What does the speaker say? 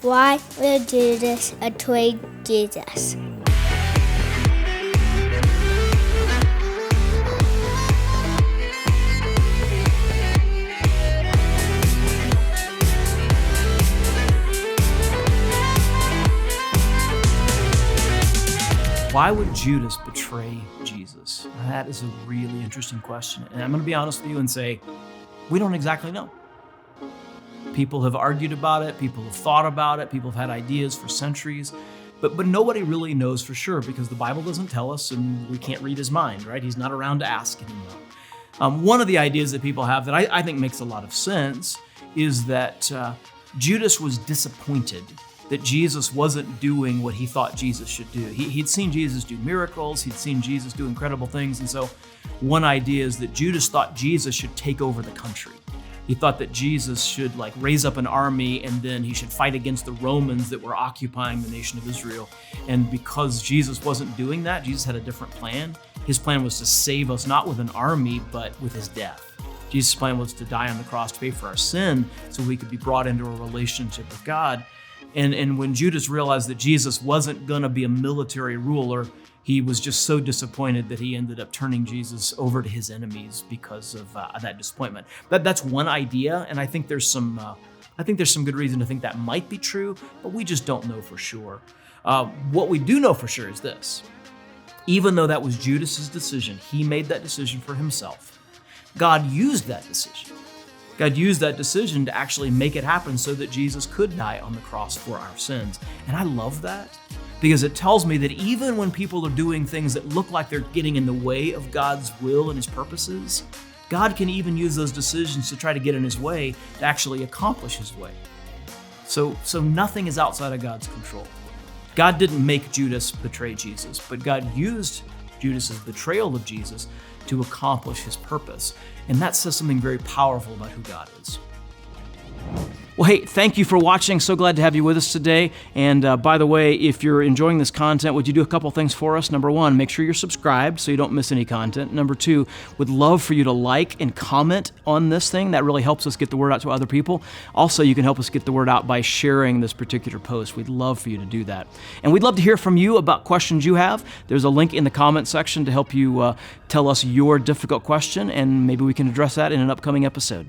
Why would Judas betray Jesus? Why would Judas betray Jesus? That is a really interesting question. And I'm going to be honest with you and say, we don't exactly know. People have argued about it. People have thought about it. People have had ideas for centuries. But nobody really knows for sure because the Bible doesn't tell us and we can't read his mind, right? He's not around to ask anymore. One of the ideas that people have that I think makes a lot of sense is that Judas was disappointed that Jesus wasn't doing what he thought Jesus should do. He'd seen Jesus do miracles, he'd seen Jesus do incredible things, and so one idea is that Judas thought Jesus should take over the country. He thought that Jesus should raise up an army and then he should fight against the Romans that were occupying the nation of Israel. And because Jesus wasn't doing that, Jesus had a different plan. His plan was to save us not with an army, but with his death. Jesus' plan was to die on the cross to pay for our sin so we could be brought into a relationship with God. And when Judas realized that Jesus wasn't going to be a military ruler, he was just so disappointed that he ended up turning Jesus over to his enemies because of that disappointment. That's one idea, and I think there's some good reason to think that might be true, but we just don't know for sure. What we do know for sure is this: even though that was Judas's decision, he made that decision for himself. God used that decision. God used that decision to actually make it happen so that Jesus could die on the cross for our sins. And I love that because it tells me that even when people are doing things that look like they're getting in the way of God's will and his purposes, God can even use those decisions to try to get in his way to actually accomplish his way. So nothing is outside of God's control. God didn't make Judas betray Jesus, but God used Judas's betrayal of Jesus to accomplish his purpose. And that says something very powerful about who God is. Well, hey, thank you for watching. So glad to have you with us today. And by the way, if you're enjoying this content, would you do a couple things for us? Number one, make sure you're subscribed so you don't miss any content. Number two, would love for you to like and comment on this thing. That really helps us get the word out to other people. Also, you can help us get the word out by sharing this particular post. We'd love for you to do that. And we'd love to hear from you about questions you have. There's a link in the comment section to help you tell us your difficult question, and maybe we can address that in an upcoming episode.